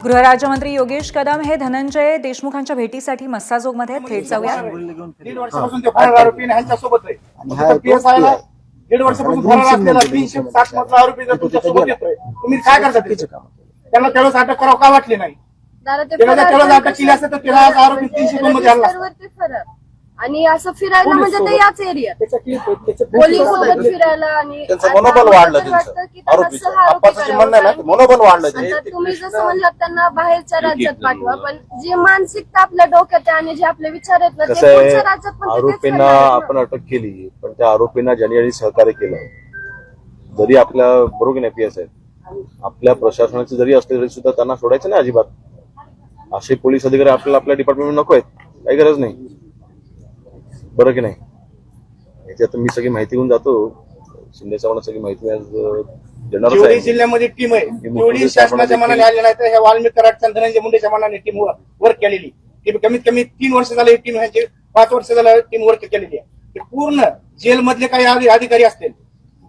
गृहराज्यमंत्री योगेश कदम हे धनंजय देशमुखांच्या भेटीसाठी मस्साजोगमध्ये थेट जाऊया। 1.5 वर्षापासून ते फरार आरोपी ह्यांच्या सोबत आहे। पीएसआयला 1.5 वर्षापासून फरार असलेला 360 मधला आरोपी जर तुमच्या सोबत येतोय, तुम्ही काय करता? त्यांना त्यावेळेस अटक करावं का वाटली नाही? त्याला त्यावेळेस अटक केली असते तर त्याला आज आरोपी 302 मध्ये आणला असता। आणि असं फिरायला म्हणजे ते याच एरियात पोलीस सोबत फिरायला आणि त्यांचं मनोबल वाढलं, त्यांचं आरोपीचं आप्पाचं जे म्हणणं आहे ना ते मनोबल वाढलं. तुम्ही जसं म्हणलात त्यांना बाहेरच्या राज्यात पाठवा, पण जी मानसिकता आपल्या डोक्यात आहे आणि जे आपले विचार आहेत ना ते पुढच्या राज्यात पण आरोपींना आपण अटक केली, पण त्या आरोपींना ज्यांनी सहकार्य केलं, जरी आपल्या बरोबर नाही पीएस आहेत, आपल्या प्रशासनाचे जरी असले तरी सुद्धा त्यांना सोडायचं नाही अजिबात। असे पोलीस अधिकारी आपल्याला आपल्या डिपार्टमेंट नको आहेत, काही गरज नाही, बरं की नाही? याच्यात मी सगळी माहिती घेऊन जातो, शिंदे साहेबांना सगळी माहिती देणार आहे। जिल्ह्यामध्ये टीम आहे, एवढी शासनाच्या मनाने आली नाही तर ह्या वाल्मिक कराडच्या धनंजय मुंडेच्या मनाने टीम वर्क केलेली। कमीत कमी 3 वर्ष झाले टीम, ह्यांचे 5 वर्ष झालं टीम वर्क केलेली आहे। पूर्ण जेल मधले काही अधिकारी असतील,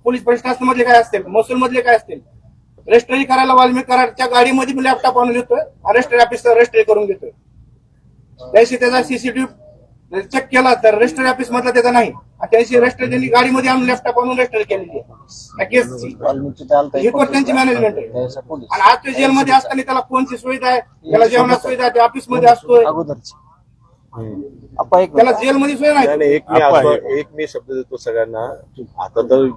पोलीस प्रशासन मधले काय असतील, महसूल मधले काय असतील, रजिस्ट्री करायला वाल्मिक कराडच्या गाडीमध्ये लॅपटॉप आणून घेतोय, रजिस्ट्री ऑफिसर रजिस्ट्री करून घेतोय। त्याशी त्याचा सीसीटीव्ही चेक केला तर रजिस्ट्री ऑफिस मधला त्याचा नाही, त्याशी रजिस्ट्री त्यांनी गाडीमध्ये आणून लॅपटॉप आणून रजिस्ट्री केलेली आहे केसची। ही पण त्यांची मॅनेजमेंट आहे। आणि आज ते जेलमध्ये असताना त्याला फोनची सुविधा आहे, त्याला जेवणाची सुविधा आहे, ऑफिस मध्ये असतोय, त्याला जेलमध्ये सोय नाही। एक मी शब्द देतो सगळ्यांना, आता तर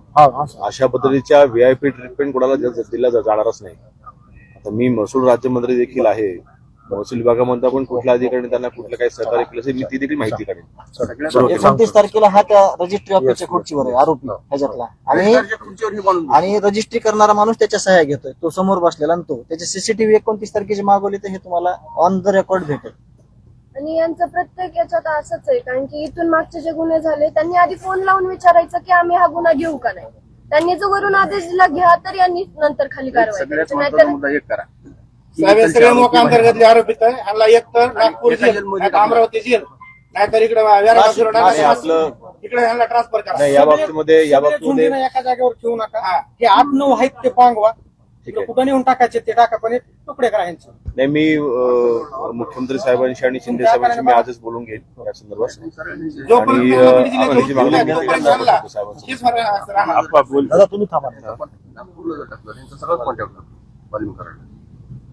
अशा पद्धतीच्या व्हीआयपी ट्रीटमेंट कोणाला दिला जाणारच नाही। आता मी महसूल राज्यमंत्री देखील आहे, महसूल विभागामध्ये पण कुठल्या अधिकारी त्यांना कुठलं काही सहकार्य केलं असेल मी ती देखील माहिती काढेन। 29 तारखेला हा त्या रजिस्ट्री ऑफिसच्या खुर्चीवर आहे आरोपी ह्याच्यातला, आणि रजिस्ट्री करणारा माणूस त्याच्या सह्या घेतोय, तो समोर बसलेला, आणि तो त्याचे सीसीटीव्ही 29 तारखेचे मागवले तर हे तुम्हाला ऑन द रेकॉर्ड भेटेल। आणि यांचं प्रत्येक याच्यात असंच आहे, कारण की इथून मागचे जे गुन्हे झाले त्यांनी आधी फोन लावून विचारायचं की आम्ही हा गुन्हा घेऊ का नाही। त्यांनी जो वरून आदेश दिला घ्या, तर यांनी नंतर खाली कारवाई करायची, नाहीतर सगळे मोका अंतर्गतले आरोपित आहे। ह्याला एक तर नागपूर जेल, अमरावती जेल, नाहीतर इकडे इकडे ह्याला ट्रान्सफर करा। या बाबतीमध्ये एका जागेवर ठेवू नका, हे 8-9 आहेत ते पांगवा, कुठं नेऊन टाकायचे ते टाका, पण तुकडे करा यांचे। नाही, मी मुख्यमंत्री साहेबांशी आणि शिंदे साहेबांशी मी आजच बोलून घेईन या संदर्भात।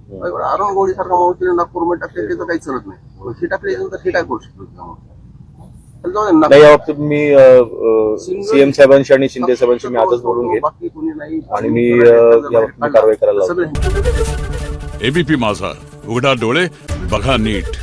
आरोग्य सारखा माणूस नागपूर टाकले त्याचं काही चालत नाही, हे टाकले तर हे काय करू शकतो? नाही, या बाबतीत मी सीएम साहेबांशी आणि शिंदे साहेबांशी मी आजच बोलून घेईन आणि मी या बाबतीत कारवाई करायला लावतो। एबीपी माझा, उघडा डोळे बघा नीट।